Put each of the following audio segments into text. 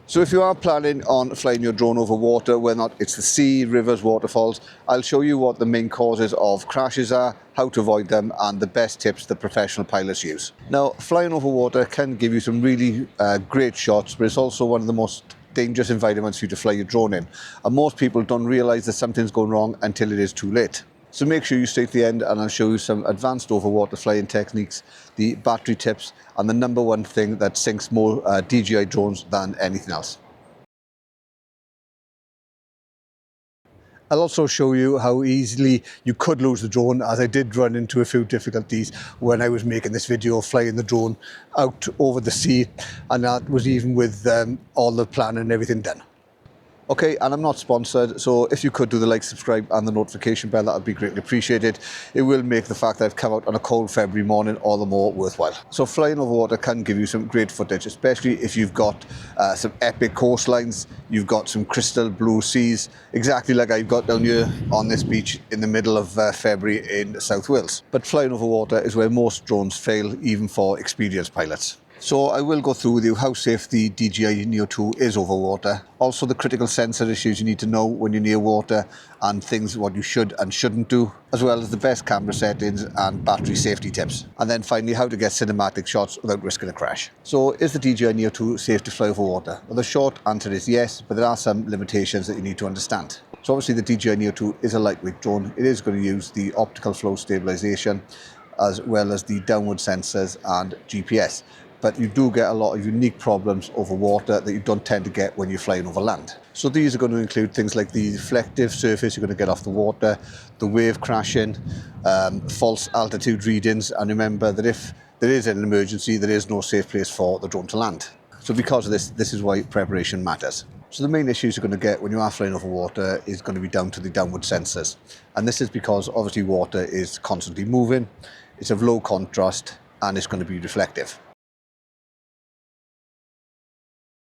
So if you are planning on flying your drone over water, whether or not it's the sea, rivers, waterfalls, I'll show you what the main causes of crashes are, how to avoid them, and the best tips that professional pilots use. Now, flying over water can give you some really great shots, but it's also one of the most dangerous environments for you to fly your drone in. And most people don't realise that something's going wrong until it is too late. So make sure you stay to the end and I'll show you some advanced overwater flying techniques, the battery tips, and the number one thing that sinks more DJI drones than anything else. I'll also show you how easily you could lose the drone, as I did run into a few difficulties when I was making this video flying the drone out over the sea, and that was even with all the planning and everything done. Okay, and I'm not sponsored, so if you could do the like, subscribe and the notification bell, that would be greatly appreciated. It will make the fact that I've come out on a cold February morning all the more worthwhile. So flying over water can give you some great footage, especially if you've got some epic coastlines, you've got some crystal blue seas, exactly like I've got down here on this beach in the middle of February in South Wales. But flying over water is where most drones fail, even for experienced pilots. So I will go through with you how safe the DJI Neo 2 is over water, also the critical sensor issues you need to know when you're near water, and things what you should and shouldn't do, as well as the best camera settings and battery safety tips. And then finally, how to get cinematic shots without risking a crash. So is the DJI Neo 2 safe to fly over water? Well, the short answer is yes, but there are some limitations that you need to understand. So obviously the DJI Neo 2 is a lightweight drone. It is going to use the optical flow stabilization as well as the downward sensors and GPS. But you do get a lot of unique problems over water that you don't tend to get when you're flying over land. So these are going to include things like the reflective surface you're going to get off the water, the wave crashing, false altitude readings, and remember that if there is an emergency, there is no safe place for the drone to land. So because of this is why preparation matters. So the main issues you're going to get when you are flying over water is going to be down to the downward sensors. And this is because obviously water is constantly moving, it's of low contrast, and it's going to be reflective.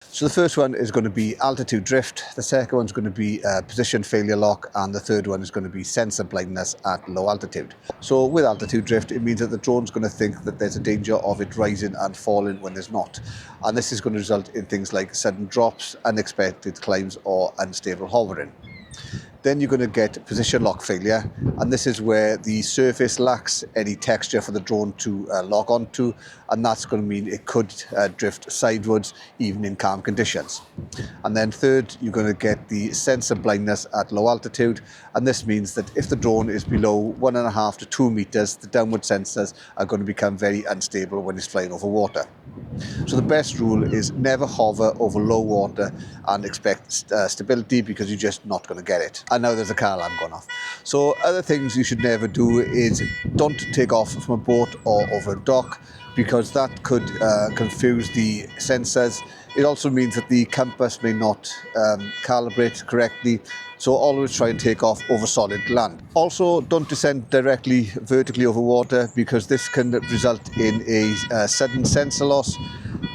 So the first one is going to be altitude drift, the second one is going to be position failure lock, and the third one is going to be sensor blindness at low altitude. So with altitude drift, it means that the drone's going to think that there's a danger of it rising and falling when there's not. And this is going to result in things like sudden drops, unexpected climbs, or unstable hovering. Then you're going to get position lock failure, and this is where the surface lacks any texture for the drone to lock onto, and that's going to mean it could drift sideways even in calm conditions. And then third, you're going to get the sensor blindness at low altitude, and this means that if the drone is below 1.5 to 2 meters, the downward sensors are going to become very unstable when it's flying over water. So the best rule is never hover over low water and expect stability, because you're just not going to get it. And now there's a car alarm going off. So other things you should never do is don't take off from a boat or over a dock, because that could confuse the sensors. It also means that the compass may not calibrate correctly. So always try and take off over solid land. Also, don't descend directly vertically over water, because this can result in a sudden sensor loss,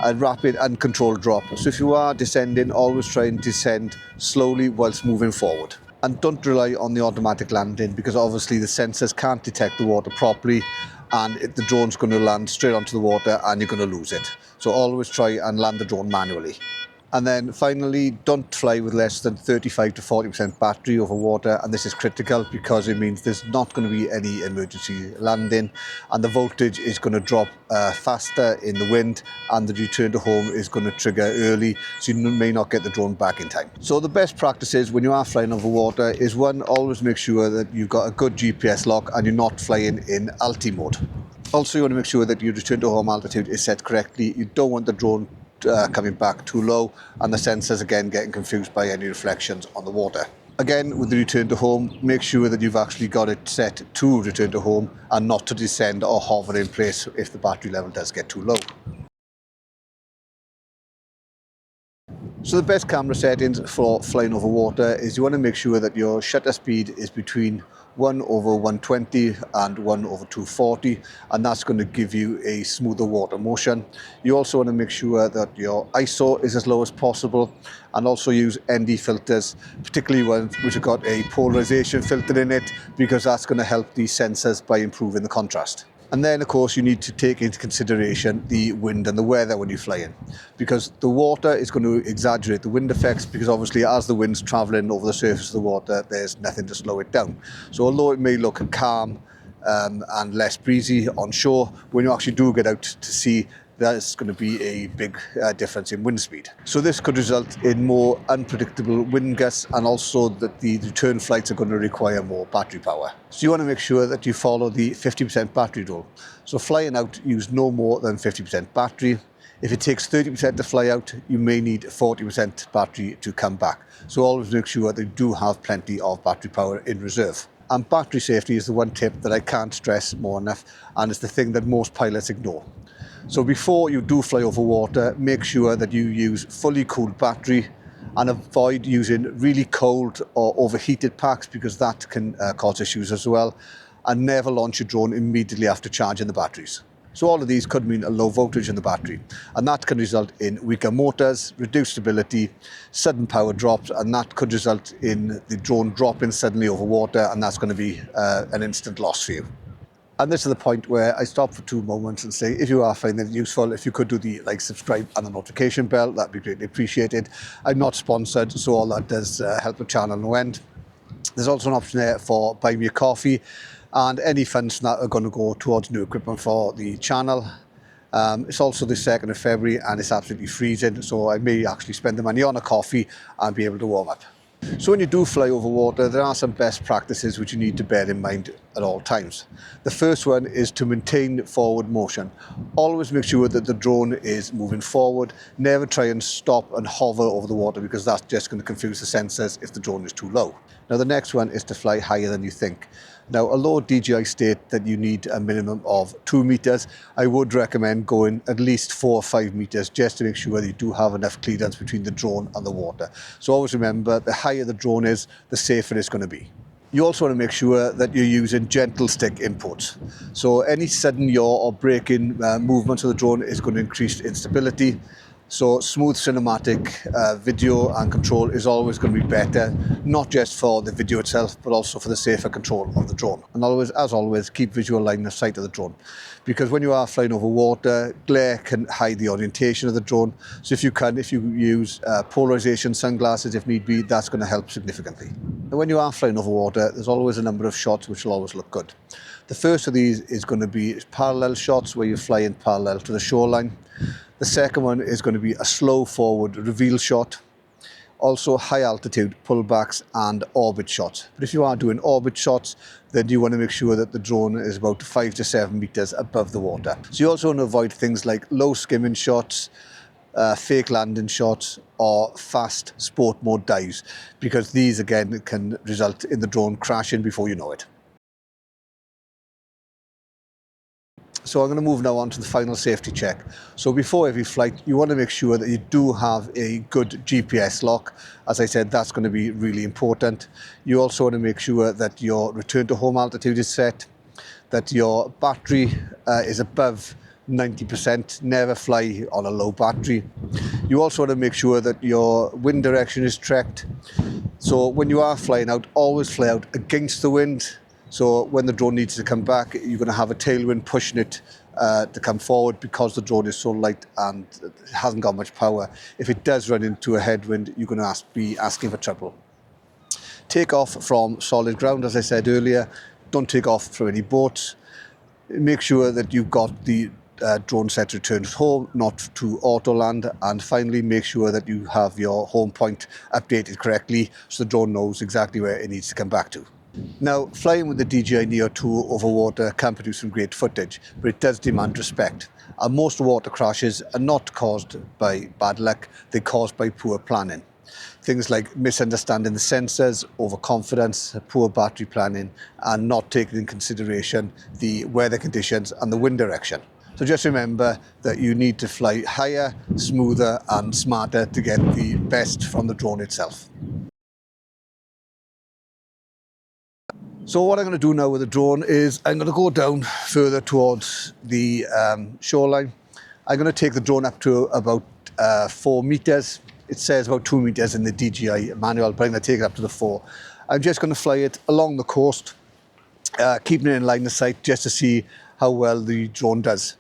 a rapid uncontrolled drop. So if you are descending, always try and descend slowly whilst moving forward. And don't rely on the automatic landing, because obviously the sensors can't detect the water properly, and the drone's going to land straight onto the water and you're going to lose it. So always try and land the drone manually. And then finally, don't fly with less than 35 to 40% battery over water, and this is critical because it means there's not going to be any emergency landing, and the voltage is going to drop faster in the wind, and the return to home is going to trigger early, so you may not get the drone back in time. So the best practices when you are flying over water is, one, always make sure that you've got a good GPS lock and you're not flying in alti mode. Also, you want to make sure that your return to home altitude is set correctly. You don't want the drone coming back too low, and the sensors again getting confused by any reflections on the water. Again, with the return to home, make sure that you've actually got it set to return to home and not to descend or hover in place if the battery level does get too low. So the best camera settings for flying over water is you want to make sure that your shutter speed is between 1/120 and 1/240, and that's going to give you a smoother water motion. You also want to make sure that your ISO is as low as possible, and also use ND filters, particularly ones which have got a polarization filter in it, because that's going to help the sensors by improving the contrast. And then, of course, you need to take into consideration the wind and the weather when you're flying, because the water is going to exaggerate the wind effects, because obviously as the wind's travelling over the surface of the water, there's nothing to slow it down. So although it may look calm and less breezy on shore, when you actually do get out to sea, there's going to be a big difference in wind speed. So this could result in more unpredictable wind gusts, and also that the return flights are going to require more battery power. So you want to make sure that you follow the 50% battery rule. So flying out, use no more than 50% battery. If it takes 30% to fly out, you may need 40% battery to come back. So always make sure that you do have plenty of battery power in reserve. And battery safety is the one tip that I can't stress more enough, and it's the thing that most pilots ignore. So before you do fly over water, make sure that you use fully cooled battery, and avoid using really cold or overheated packs, because that can cause issues as well. And never launch your drone immediately after charging the batteries. So all of these could mean a low voltage in the battery, and that can result in weaker motors, reduced stability, sudden power drops, and that could result in the drone dropping suddenly over water, and that's going to be an instant loss for you. And this is the point where I stop for 2 moments and say, if you are finding it useful, if you could do the like, subscribe and the notification bell, that'd be greatly appreciated. I'm not sponsored, so all that does help the channel no end. There's also an option there for buy me a coffee, and any funds that are going to go towards new equipment for the channel. It's also the 2nd of February and it's absolutely freezing, so I may actually spend the money on a coffee and be able to warm up. So when you do fly over water, there are some best practices which you need to bear in mind at all times. The first one is to maintain forward motion. Always make sure that the drone is moving forward. Never try and stop and hover over the water, because that's just going to confuse the sensors if the drone is too low. Now the next one is to fly higher than you think. Now, although DJI state that you need a minimum of 2 meters, I would recommend going at least 4 or 5 meters, just to make sure that you do have enough clearance between the drone and the water. So always remember, the higher the drone is, the safer it's going to be. You also want to make sure that you're using gentle stick inputs. So any sudden yaw or braking movements of the drone is going to increase instability. So smooth cinematic video and control is always going to be better, not just for the video itself, but also for the safer control of the drone. And always, as always, keep visual line of sight of the drone, because when you are flying over water, glare can hide the orientation of the drone. So if you use polarization sunglasses if need be, that's going to help significantly. And when you are flying over water, there's always a number of shots which will always look good. The first of these is going to be parallel shots, where you're flying parallel to the shoreline. The second one is going to be a slow forward reveal shot. Also high altitude pullbacks and orbit shots. But if you are doing orbit shots, then you want to make sure that the drone is about 5 to 7 meters above the water. So you also want to avoid things like low skimming shots, fake landing shots, or fast sport mode dives, because these again can result in the drone crashing before you know it. So I'm going to move now on to the final safety check. So before every flight, you want to make sure that you do have a good GPS lock. As I said, that's going to be really important. You also want to make sure that your return to home altitude is set, that your battery is above 90%. Never fly on a low battery. You also want to make sure that your wind direction is tracked. So when you are flying out, always fly out against the wind. So when the drone needs to come back, you're going to have a tailwind pushing it to come forward, because the drone is so light and it hasn't got much power. If it does run into a headwind, you're going to be asking for trouble. Take off from solid ground, as I said earlier. Don't take off from any boats. Make sure that you've got the drone set to return home, not to auto land. And finally, make sure that you have your home point updated correctly, so the drone knows exactly where it needs to come back to. Now, flying with the DJI Neo 2 over water can produce some great footage, but it does demand respect. And most water crashes are not caused by bad luck, they're caused by poor planning. Things like misunderstanding the sensors, overconfidence, poor battery planning, and not taking in consideration the weather conditions and the wind direction. So just remember that you need to fly higher, smoother, and smarter to get the best from the drone itself. So what I'm going to do now with the drone is I'm going to go down further towards the shoreline. I'm going to take the drone up to about 4 meters. It says about 2 meters in the DJI manual, but I'm going to take it up to the 4. I'm just going to fly it along the coast, keeping it in line of sight just to see how well the drone does.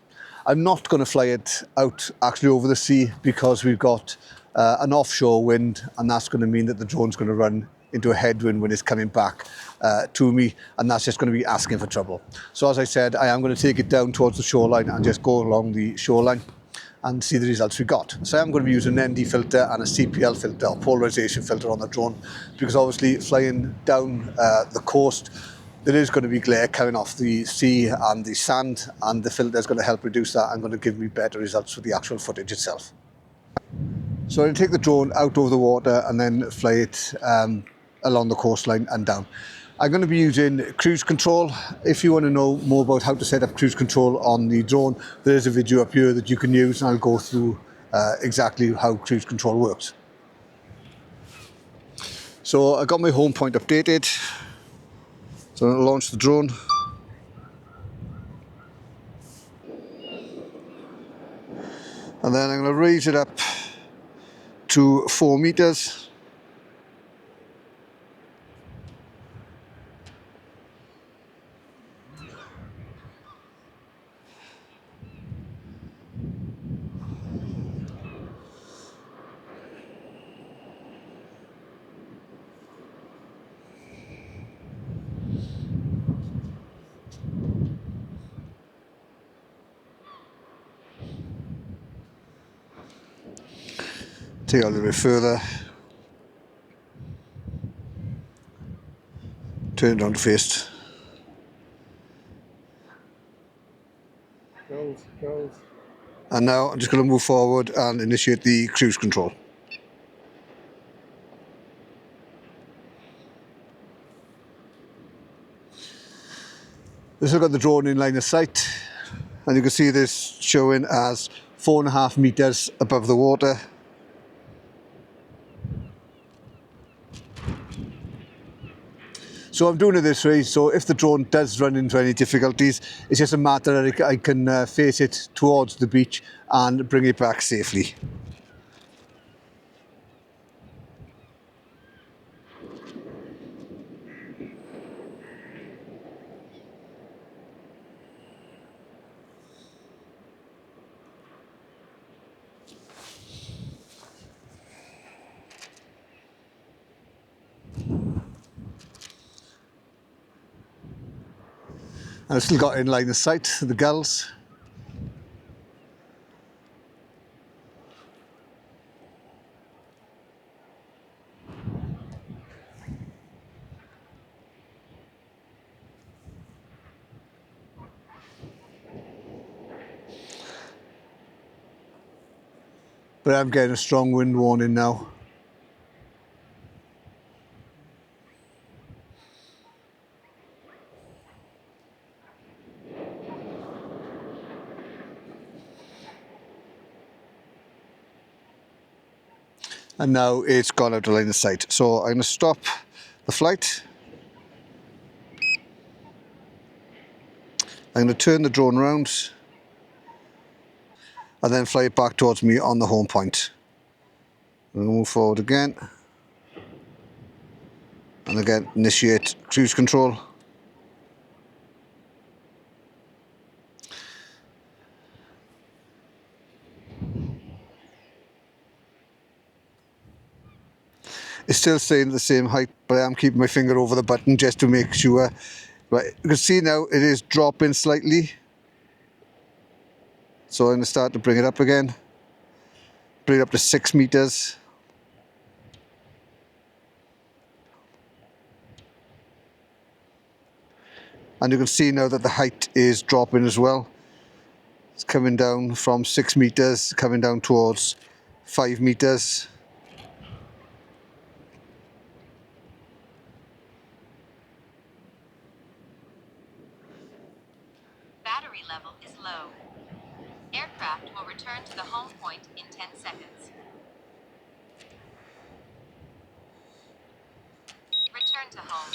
I'm not going to fly it out actually over the sea because we've got an offshore wind, and that's going to mean that the drone's going to run into a headwind when it's coming back to me, and that's just going to be asking for trouble. So as I said, I am going to take it down towards the shoreline and just go along the shoreline and see the results we got. So I'm going to be using an ND filter and a CPL filter, or polarization filter, on the drone, because obviously flying down the coast, there is going to be glare coming off the sea and the sand, and the filter is going to help reduce that and going to give me better results for the actual footage itself. So I'll take the drone out over the water and then fly it along the coastline and down. I'm going to be using cruise control. If you want to know more about how to set up cruise control on the drone, there is a video up here that you can use, and I'll go through exactly how cruise control works. So I got my home point updated. So I'm going to launch the drone. And then I'm going to raise it up to 4 meters. Take it a little bit further. Turn it on to face. Goes. And now I'm just going to move forward and initiate the cruise control. This has got the drone in line of sight, and you can see this showing as 4.5 meters above the water. So I'm doing it this way, so if the drone does run into any difficulties, it's just a matter that I can face it towards the beach and bring it back safely. And I've still got in line of sight the gulls. But I'm getting a strong wind warning now. And now it's gone out of line of sight. So I'm going to stop the flight. I'm going to turn the drone around and then fly it back towards me on the home point. I'm going to move forward again. And again, initiate cruise control. It's still staying at the same height, but I am keeping my finger over the button just to make sure. Right, you can see now it is dropping slightly. So I'm going to start to bring it up again. Bring it up to 6 meters. And you can see now that the height is dropping as well. It's coming down from 6 meters, coming down towards 5 meters. Battery level is low. Aircraft will return to the home point in 10 seconds. Return to home.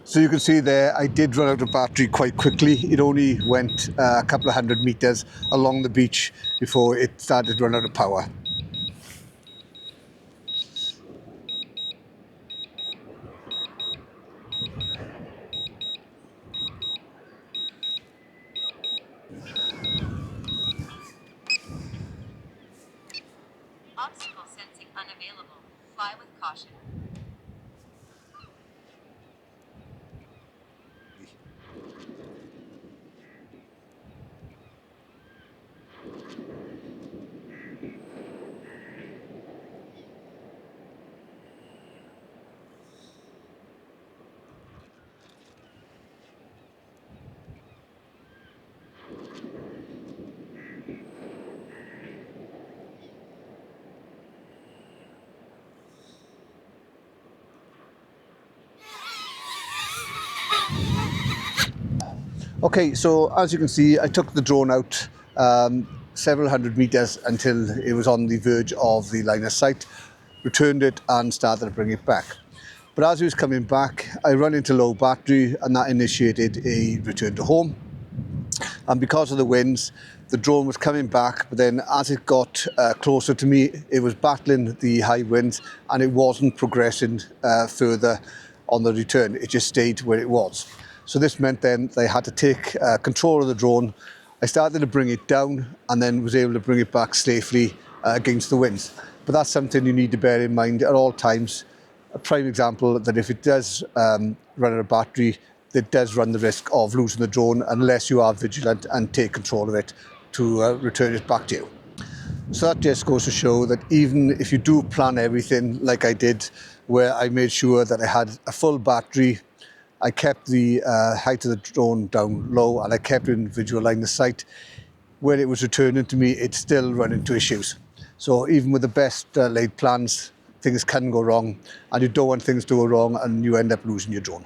So you can see there, I did run out of battery quite quickly. It only went a couple of 100 meters along the beach before it started to run out of power. unavailable. Fly with caution. Okay, so as you can see, I took the drone out several hundred meters until it was on the verge of the line of sight, returned it and started to bring it back. But as it was coming back, I ran into low battery and that initiated a return to home. And because of the winds, the drone was coming back, but then as it got closer to me, it was battling the high winds and it wasn't progressing further on the return. It just stayed where it was. So this meant then they had to take control of the drone. I started to bring it down and then was able to bring it back safely against the winds. But that's something you need to bear in mind at all times. A prime example that if it does run out of battery, it does run the risk of losing the drone unless you are vigilant and take control of it to return it back to you. So that just goes to show that even if you do plan everything like I did, where I made sure that I had a full battery, I kept the height of the drone down low and I kept it in visual line of sight, when it was returning to me, it still ran into issues. So even with the best laid plans, things can go wrong and you don't want things to go wrong and you end up losing your drone.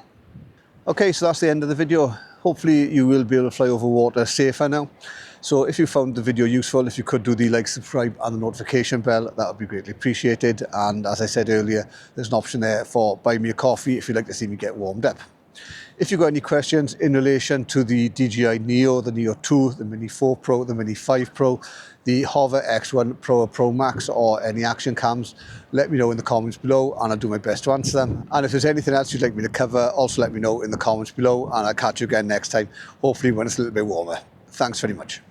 Okay, so that's the end of the video. Hopefully you will be able to fly over water safer now. So if you found the video useful, if you could do the like, subscribe and the notification bell, that would be greatly appreciated. And as I said earlier, there's an option there for buy me a coffee if you'd like to see me get warmed up. If you've got any questions in relation to the DJI Neo, the Neo 2, the Mini 4 Pro, the Mini 5 Pro, the Hover X1 Pro or Pro Max or any action cams, let me know in the comments below and I'll do my best to answer them. And if there's anything else you'd like me to cover, also let me know in the comments below and I'll catch you again next time, hopefully when it's a little bit warmer. Thanks very much.